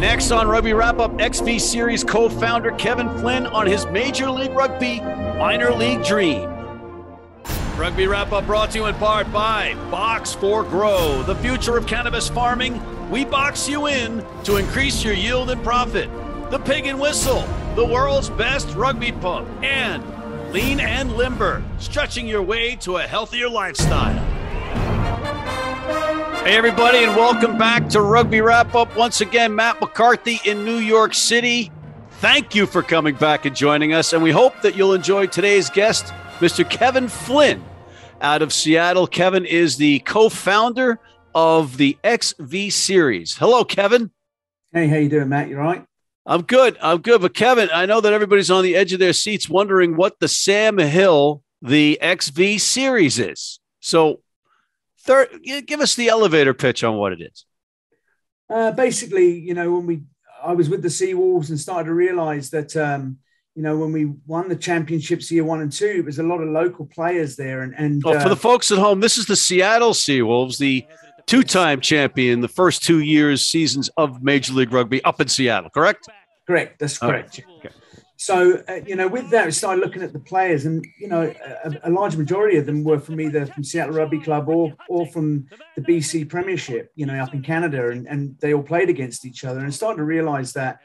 Next on Rugby Wrap Up, XV Series co-founder Kevin Flynn on his Major League Rugby minor league dream. Rugby Wrap Up brought to you in part by Box for Grow, the future of cannabis farming. We box you in to increase your yield and profit. The Pig and Whistle, the world's best rugby pub. And Lean and Limber, stretching your way to a healthier lifestyle. Hey, everybody, and welcome back to Rugby Wrap Up. Once again, Matt McCarthy in New York City. Thank you for coming back and joining us, and we hope that you'll enjoy today's guest, Mr. Kevin Flynn, out of Seattle. Kevin is the co-founder of the XV Series. Hello, Kevin. Hey, how you doing, Matt? You all right? I'm good. But Kevin, I know that everybody's on the edge of their seats wondering what the Sam Hill, the XV Series is. So give us the elevator pitch on what it is. Basically, when I was with the Seawolves and started to realize that, when we won the championships year 1 and 2, it was a lot of local players there. And for the folks at home, this is the Seattle Seawolves, the two-time champion, the first 2 seasons of Major League Rugby up in Seattle, correct? Correct. That's correct. Right. Okay. So, with that, we started looking at the players, and, a large majority of them were from either from Seattle Rugby Club or from the BC Premiership, up in Canada, and they all played against each other, and started to realize that,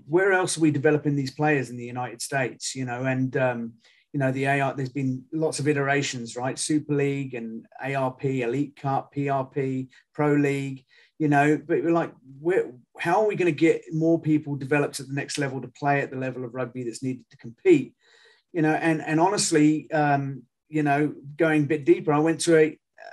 where else are we developing these players in the United States, the AR, there's been lots of iterations, right? Super League and ARP, Elite Cup, PRP, Pro League, but we're like, how are we going to get more people developed at the next level to play at the level of rugby that's needed to compete? And honestly, going a bit deeper, I went to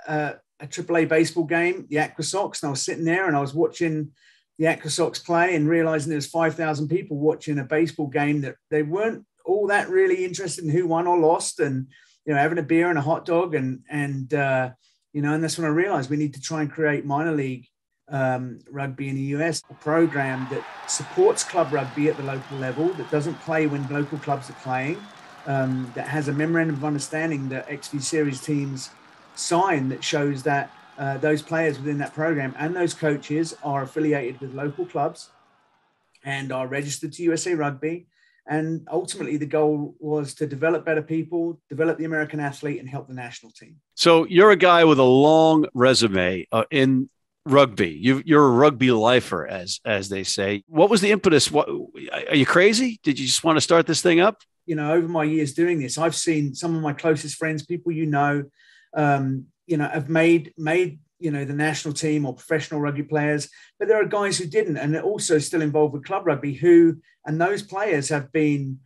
a AAA baseball game, the Aqua Sox, and I was sitting there and I was watching the Aqua Sox play and realizing there was 5,000 people watching a baseball game that they weren't all that really interested in who won or lost, and, having a beer and a hot dog. And that's when I realized we need to try and create minor league rugby in the US, a program that supports club rugby at the local level, that doesn't play when local clubs are playing, that has a memorandum of understanding that XV Series teams sign that shows that those players within that program and those coaches are affiliated with local clubs and are registered to USA Rugby. And ultimately, the goal was to develop better people, develop the American athlete, and help the national team. So you're a guy with a long resume in rugby. You're a rugby lifer, as they say. What was the impetus? What, are you crazy? Did you just want to start this thing up? Over my years doing this, I've seen some of my closest friends, people have made the national team or professional rugby players, but there are guys who didn't, and they're also still involved with club rugby and those players have been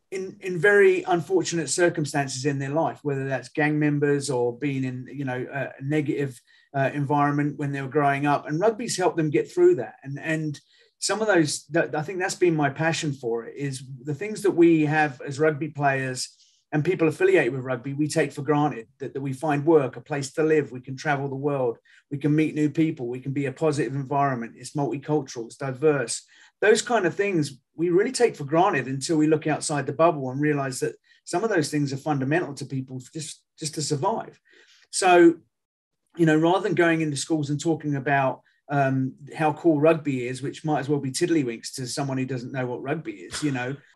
in very unfortunate circumstances in their life, whether that's gang members or being in, a negative environment when they were growing up, and rugby's helped them get through that. And some of those, I think that's been my passion for it, is the things that we have as rugby players and people affiliated with rugby, we take for granted that we find work, a place to live, we can travel the world, we can meet new people, we can be a positive environment, it's multicultural, it's diverse. Those kind of things we really take for granted until we look outside the bubble and realize that some of those things are fundamental to people just to survive. So, rather than going into schools and talking about how cool rugby is, which might as well be tiddlywinks to someone who doesn't know what rugby is,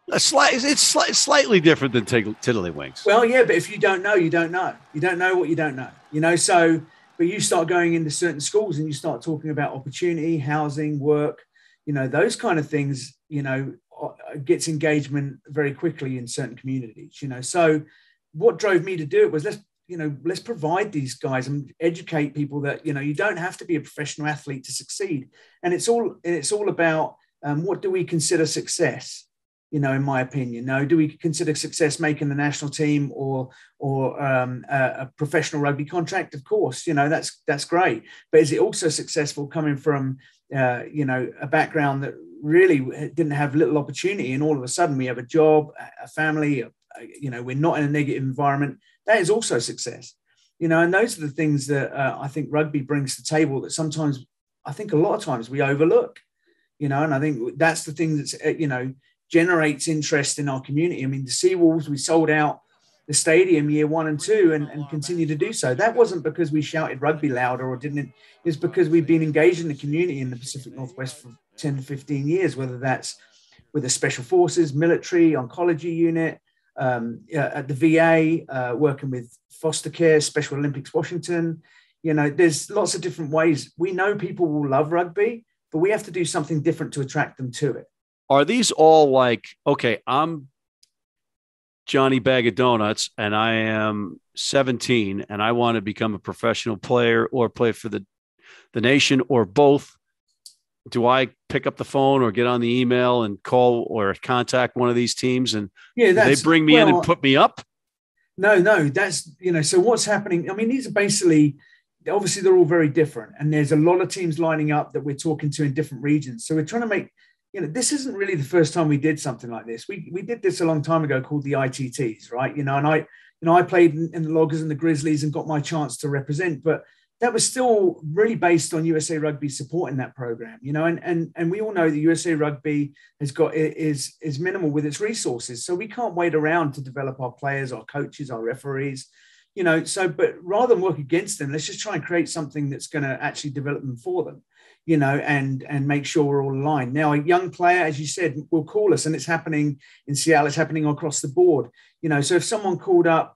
It's slightly different than tiddlywinks. Well, yeah, but if you don't know, you don't know. You don't know what you don't know, So, but you start going into certain schools and you start talking about opportunity, housing, work, those kind of things, gets engagement very quickly in certain communities, So what drove me to do it was let's provide these guys and educate people that, you don't have to be a professional athlete to succeed. And it's all about what do we consider success? In my opinion, do we consider success making the national team or a professional rugby contract? Of course, that's great. But is it also successful coming from, a background that really didn't have little opportunity, and all of a sudden we have a job, a family, we're not in a negative environment? That is also success, and those are the things that I think rugby brings to the table that sometimes, I think a lot of times we overlook, and I think that's the thing that's, generates interest in our community. I mean, the Seawolves, we sold out the stadium year 1 and 2 and continue to do so. That wasn't because we shouted rugby louder or didn't. It's because we've been engaged in the community in the Pacific Northwest for 10 to 15 years, whether that's with the Special Forces, military, oncology unit, at the VA, working with foster care, Special Olympics Washington. There's lots of different ways. We know people will love rugby, but we have to do something different to attract them to it. Are these all like, okay, I'm Johnny Bag of Donuts and I am 17 and I want to become a professional player or play for the nation or both? Do I pick up the phone or get on the email and call or contact one of these teams and they bring me in and put me up? No, that's, so what's happening? I mean, these are basically, obviously they're all very different. And there's a lot of teams lining up that we're talking to in different regions. So we're trying to make, this isn't really the first time we did something like this. We did this a long time ago called the ITTs, right? And I played in the Loggers and the Grizzlies and got my chance to represent, but that was still really based on USA Rugby supporting that program, and we all know that USA Rugby is minimal with its resources. So we can't wait around to develop our players, our coaches, our referees, but rather than work against them, let's just try and create something that's going to actually develop them for them, and make sure we're all aligned. Now, a young player, as you said, will call us, and it's happening in Seattle, it's happening across the board, so if someone called up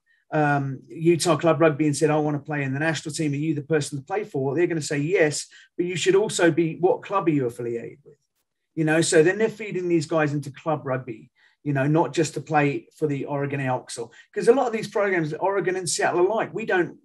Utah Club Rugby and said, I want to play in the national team, are you the person to play for? They're going to say yes, but you should also be, what club are you affiliated with? So then they're feeding these guys into club rugby, not just to play for the Oregon Elks, because a lot of these programs, Oregon and Seattle alike,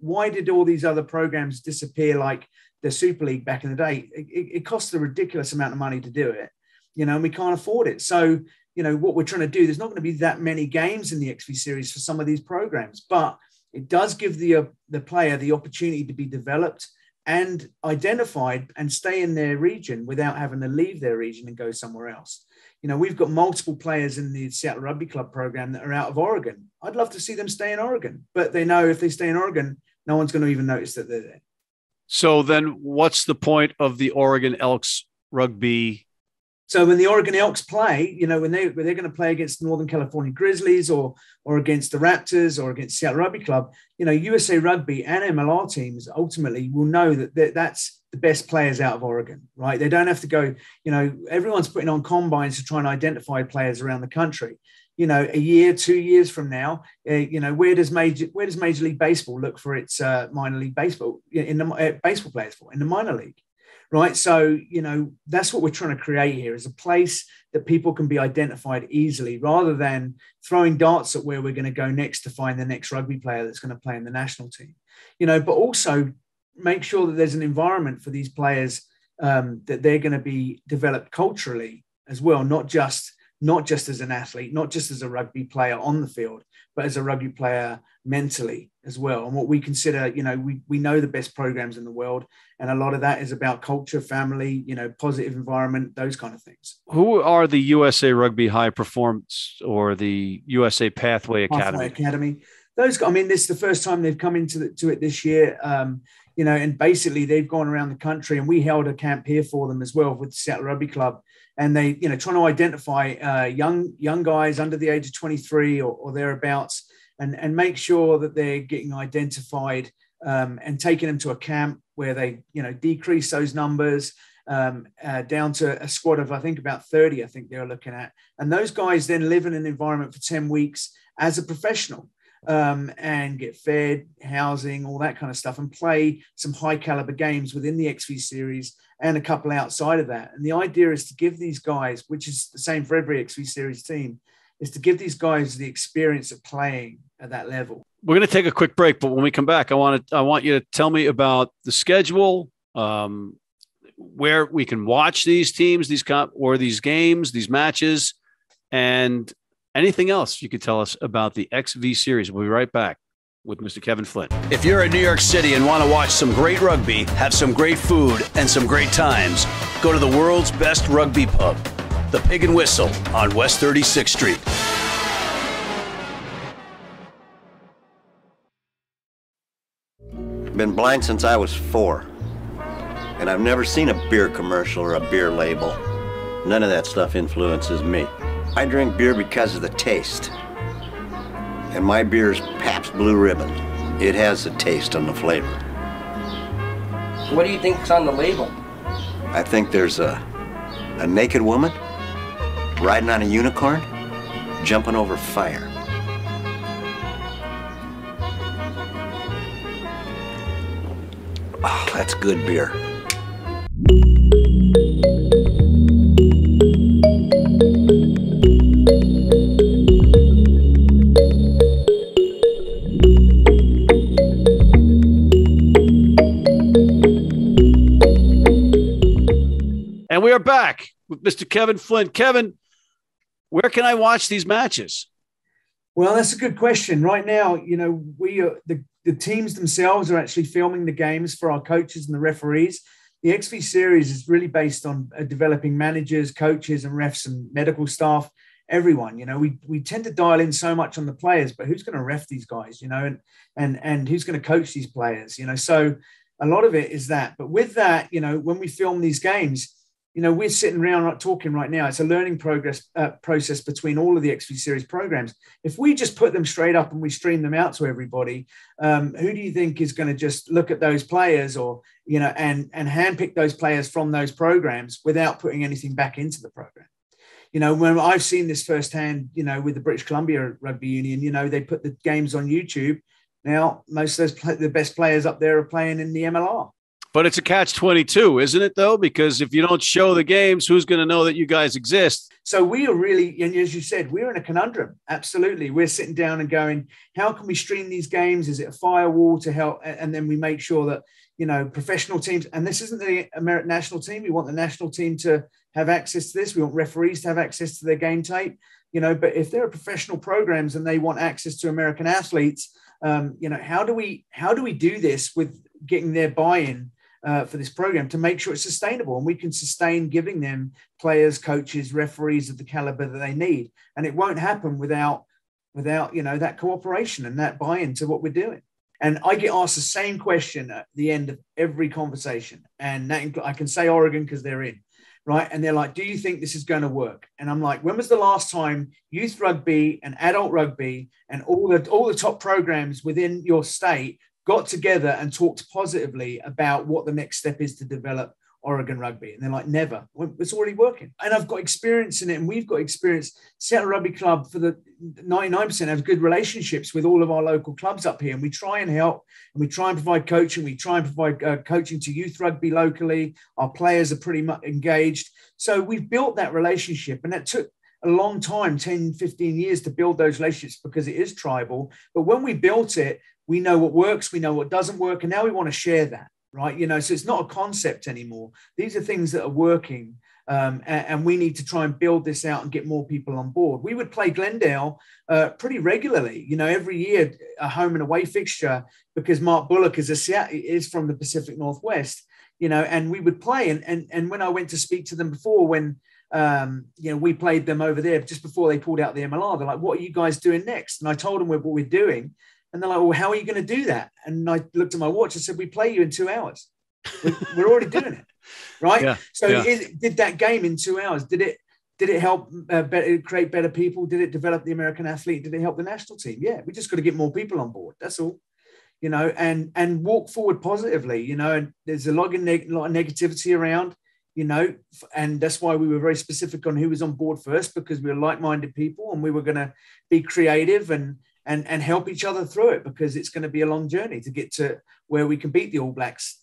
why did all these other programs disappear like the Super League back in the day? It costs a ridiculous amount of money to do it, and we can't afford it. So, what we're trying to do, there's not going to be that many games in the XV series for some of these programs, but it does give the player the opportunity to be developed and identified and stay in their region without having to leave their region and go somewhere else. We've got multiple players in the Seattle Rugby Club program that are out of Oregon. I'd love to see them stay in Oregon, but they know if they stay in Oregon, no one's going to even notice that they're there. So then what's the point of the Oregon Elks rugby? So when the Oregon Elks play, when they're going to play against Northern California Grizzlies or against the Raptors or against Seattle Rugby Club, USA Rugby and MLR teams ultimately will know that that's the best players out of Oregon, right? They don't have to go, everyone's putting on combines to try and identify players around the country. A year, 2 years from now, where does Major League Baseball look for its minor league baseball baseball players for in the minor league? Right. So, that's what we're trying to create here, is a place that people can be identified easily rather than throwing darts at where we're going to go next to find the next rugby player that's going to play in the national team, but also make sure that there's an environment for these players that they're going to be developed culturally as well, not just as an athlete, not just as a rugby player on the field, but as a rugby player mentally as well. And what we consider, we know the best programs in the world. And a lot of that is about culture, family, positive environment, those kind of things. Who are the USA Rugby High Performance or the USA Pathway Academy? Those, this is the first time they've come into it this year. And basically they've gone around the country, and we held a camp here for them as well with the Seattle Rugby Club. And they, trying to identify young guys under the age of 23 or thereabouts, and make sure that they're getting identified and taking them to a camp where they, decrease those numbers down to a squad of, I think, about 30, I think they were looking at. And those guys then live in an environment for 10 weeks as a professional and get fed, housing, all that kind of stuff, and play some high caliber games within the XV series and a couple outside of that. And the idea is to give these guys, which is the same for every XV series team, is to give these guys the experience of playing at that level. We're going to take a quick break, but when we come back, I want you to tell me about the schedule, where we can watch these teams, these games, these matches, and anything else you could tell us about the XV series. We'll be right back with Mr. Kevin Flynn. If you're in New York City and want to watch some great rugby, have some great food, and some great times, go to the world's best rugby pub, the Pig and Whistle on West 36th Street. Been blind since I was 4, and I've never seen a beer commercial or a beer label. None of that stuff influences me. I drink beer because of the taste. And my beer's Pabst Blue Ribbon. It has the taste and the flavor. What do you think's on the label? I think there's a naked woman riding on a unicorn, jumping over fire. Oh, that's good beer. And we are back with Mr. Kevin Flynn. Kevin, where can I watch these matches? Well, that's a good question. Right now, you know, we are the teams themselves are actually filming the games for our coaches and the referees. The XV series is really based on developing managers, coaches, and refs and medical staff. Everyone, you know, we tend to dial in so much on the players, but who's going to ref these guys, you know, and who's going to coach these players, you know? So a lot of it is that. But with that, you know, when we film these games, you know, we're sitting around talking right now. It's a learning process between all of the XV series programs. If we just put them straight up and we stream them out to everybody, who do you think is going to just look at those players or, you know, and handpick those players from those programs without putting anything back into the program? You know, when I've seen this firsthand, you know, with the British Columbia Rugby Union, you know, they put the games on YouTube. Now, most of the best players up there are playing in the MLR. But it's a catch-22, isn't it, though? Because if you don't show the games, who's going to know that you guys exist? So we are really, and as you said, we're in a conundrum. Absolutely. We're sitting down and going, how can we stream these games? Is it a firewall to help? And then we make sure that, you know, professional teams, and this isn't the American national team. We want the national team to have access to this. We want referees to have access to their game tape, you know, but if there are professional programs and they want access to American athletes, you know, how do we do this with getting their buy-in for this program to make sure it's sustainable and we can sustain giving them players, coaches, referees of the caliber that they need. And it won't happen without, you know, that cooperation and that buy-in to what we're doing. And I get asked the same question at the end of every conversation. And that I can say Oregon because they're in, right? And they're like, do you think this is going to work? And I'm like, when was the last time youth rugby and adult rugby and all the top programs within your state got together and talked positively about what the next step is to develop Oregon rugby? And they're like, never. Well, it's already working. And I've got experience in it, and we've got experience. Seattle Rugby Club, for the 99%, have good relationships with all of our local clubs up here. And we try and help, and we try and provide coaching. We try and provide coaching to youth rugby locally. Our players are pretty much engaged. So we've built that relationship, and that took a long time, 10, 15 years to build those relationships because it is tribal. But when we built it, we know what works, we know what doesn't work, and now we want to share that, right? You know, so it's not a concept anymore. These are things that are working, and we need to try and build this out and get more people on board. We would play Glendale pretty regularly, you know, every year, a home and away fixture, because Mark Bullock is from the Pacific Northwest, you know, and we would play. And when I went to speak to them before, when you know, we played them over there just before they pulled out the MLR, they're like, what are you guys doing next? And I told them what we're doing. And they're like, well, how are you going to do that? And I looked at my watch and said, we play you in 2 hours. We're already doing it. Right. Yeah, so did that game in 2 hours. Did it help create better people? Did it develop the American athlete? Did it help the national team? Yeah. We just got to get more people on board. That's all, you know, and walk forward positively, you know, and there's a lot of negativity around, you know, and that's why we were very specific on who was on board first, because we were like-minded people and we were going to be creative and help each other through it, because it's going to be a long journey to get to where we can beat the All Blacks,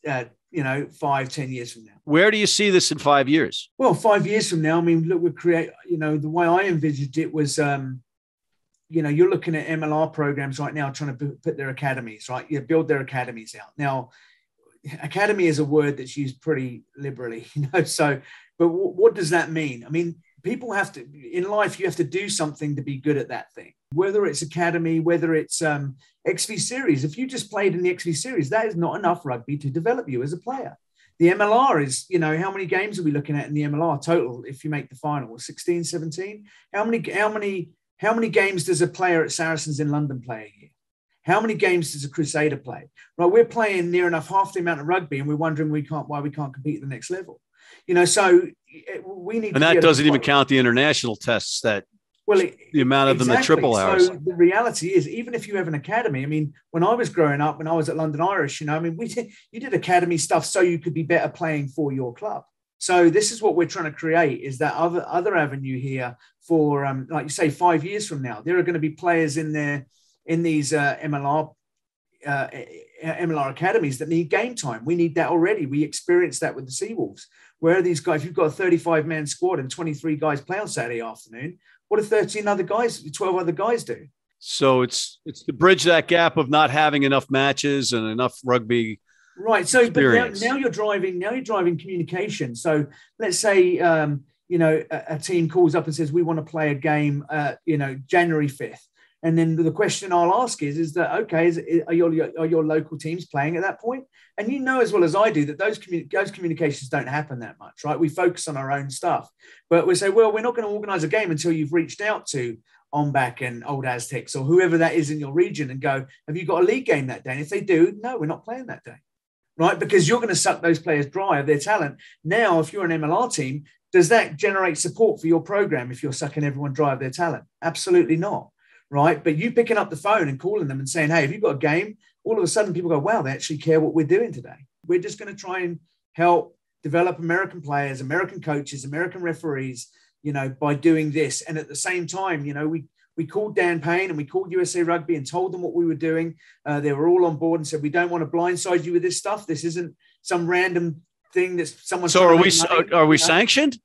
you know, 5-10 years from now. Where do you see this in 5 years? Well, 5 years from now, I mean, look, you know, the way I envisaged it was, you know, you're looking at MLR programs right now trying to put their academies, right? You build their academies out. Now, academy is a word that's used pretty liberally, you know, so, but what does that mean? I mean, people have to, in life, you have to do something to be good at that thing. Whether it's academy, whether it's XV series. If you just played in the XV series, that is not enough rugby to develop you as a player. The MLR is, you know, how many games are we looking at in the MLR total if you make the final? 16, 17? How many games does a player at Saracens in London play a year? How many games does a Crusader play? Right, we're playing near enough half the amount of rugby, and we're wondering why we can't compete at the next level. You know, so we need. And that doesn't even count the international tests that Well, the amount of them that triple hours. So the reality is, even if you have an academy, I mean, when I was growing up, when I was at London Irish, I mean, you did academy stuff so you could be better playing for your club. So this is what we're trying to create, is that other avenue here for, like you say, 5 years from now, there are going to be players in these MLR academies that need game time. We need that already. We experienced that with the Seawolves. Where are these guys? If you've got a 35-man squad and 23 guys play on Saturday afternoon, what do 13 other guys, 12 other guys do? So it's to bridge that gap of not having enough matches and enough rugby. Right. So experience. But now you're driving communication. So let's say, a team calls up and says, we want to play a game, January 5th. And then the question I'll ask is that, okay, are your local teams playing at that point? And you know as well as I do that those communications don't happen that much, right? We focus on our own stuff. But we say, well, we're not going to organise a game until you've reached out to Ombac and Old Aztecs or whoever that is in your region and go, have you got a league game that day? And if they do, no, we're not playing that day, right? Because you're going to suck those players dry of their talent. Now, if you're an MLR team, does that generate support for your program if you're sucking everyone dry of their talent? Absolutely not. Right. But you picking up the phone and calling them and saying, hey, have you got a game? All of a sudden people go, wow, they actually care what we're doing today. We're just going to try and help develop American players, American coaches, American referees, by doing this. And at the same time, we called Dan Payne and we called USA Rugby and told them what we were doing. They were all on board and said, we don't want to blindside you with this stuff. This isn't some random thing that someone. So are we sanctioned?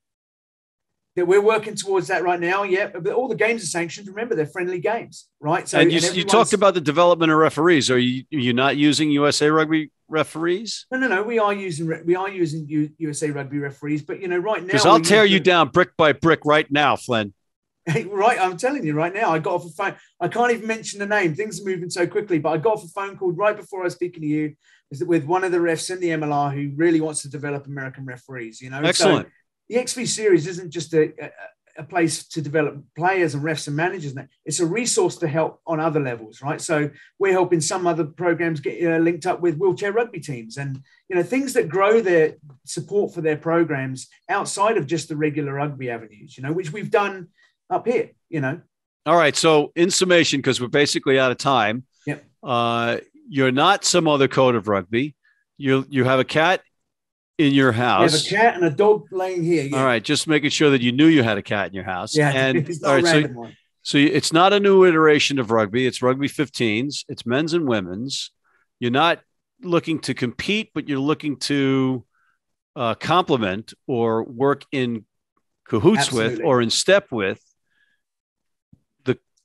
That we're working towards that right now, yeah. But all the games are sanctioned. Remember, they're friendly games, right? So, and you talked about the development of referees. Are you not using USA Rugby referees? No. We are using USA Rugby referees, but right now, because I'll tear you down brick by brick right now, Flynn. Right, I'm telling you right now. I got off a phone. I can't even mention the name. Things are moving so quickly, but I got off a phone call right before I was speaking to you, with one of the refs in the MLR who really wants to develop American referees. Excellent. So, the XV series isn't just a place to develop players and refs and managers. It's a resource to help on other levels, right? So we're helping some other programs get linked up with wheelchair rugby teams and, things that grow their support for their programs outside of just the regular rugby avenues, which we've done up here, All right. So in summation, because we're basically out of time, yep. You're not some other code of rugby. You have a cat in your house. We have a cat and a dog laying here. Yeah. All right, just making sure that you knew you had a cat in your house. Yeah, and it's not a random one. So it's not a new iteration of rugby. It's rugby 15s. It's men's and women's. You're not looking to compete, but you're looking to complement or work in cahoots Absolutely. with or in step with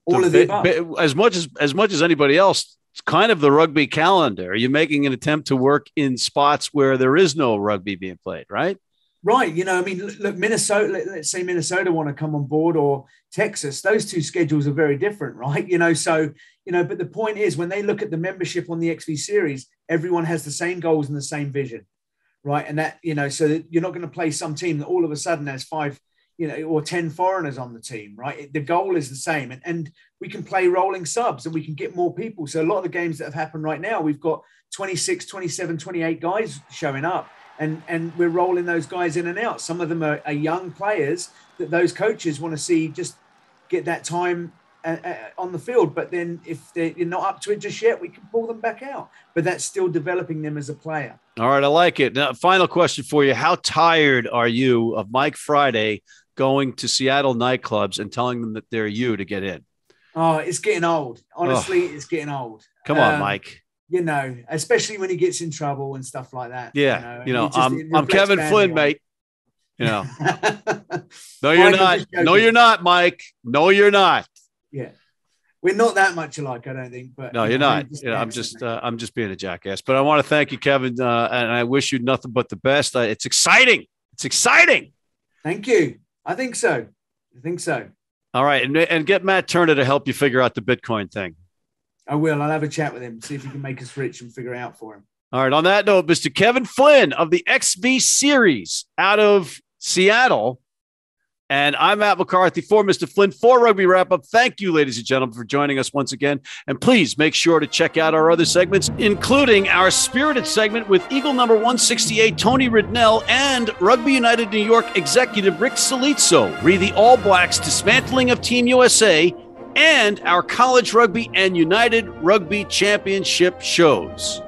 all of the above. As much as anybody else. It's kind of the rugby calendar. Are you making an attempt to work in spots where there is no rugby being played, right? Right. Look, Minnesota, let's say Minnesota want to come on board or Texas, those two schedules are very different, right? But the point is when they look at the membership on the XV series, everyone has the same goals and the same vision, right? And that, so that you're not going to play some team that all of a sudden has 5, or 10 foreigners on the team, right? The goal is the same. And we can play rolling subs and we can get more people. So a lot of the games that have happened right now, we've got 26, 27, 28 guys showing up and we're rolling those guys in and out. Some of them are young players that those coaches want to see just get that time on the field. But then if you're not up to it just yet, we can pull them back out. But that's still developing them as a player. All right, I like it. Now, final question for you. How tired are you of Mike Friday going to Seattle nightclubs and telling them that they're you to get in? Oh, it's getting old. Honestly, It's getting old. Come on, Mike. Especially when he gets in trouble and stuff like that. Yeah. I'm Kevin Flynn, mate. No, you're not. No, you're not, Mike. No, you're not. Yeah. We're not that much alike, I don't think. But no, you're not. I'm just being a jackass. But I want to thank you, Kevin, and I wish you nothing but the best. It's exciting. It's exciting. Thank you. I think so. All right. And get Matt Turner to help you figure out the Bitcoin thing. I will. I'll have a chat with him, see if he can make us rich and figure it out for him. All right. On that note, Mr. Kevin Flynn of the XV series out of Seattle. And I'm Matt McCarthy for Mr. Flynn for Rugby Wrap Up. Thank you, ladies and gentlemen, for joining us once again. And please make sure to check out our other segments, including our spirited segment with Eagle number 168, Tony Ridnell, and Rugby United New York executive Rick Salizzo, re the All Blacks dismantling of Team USA, and our College Rugby and United Rugby Championship shows.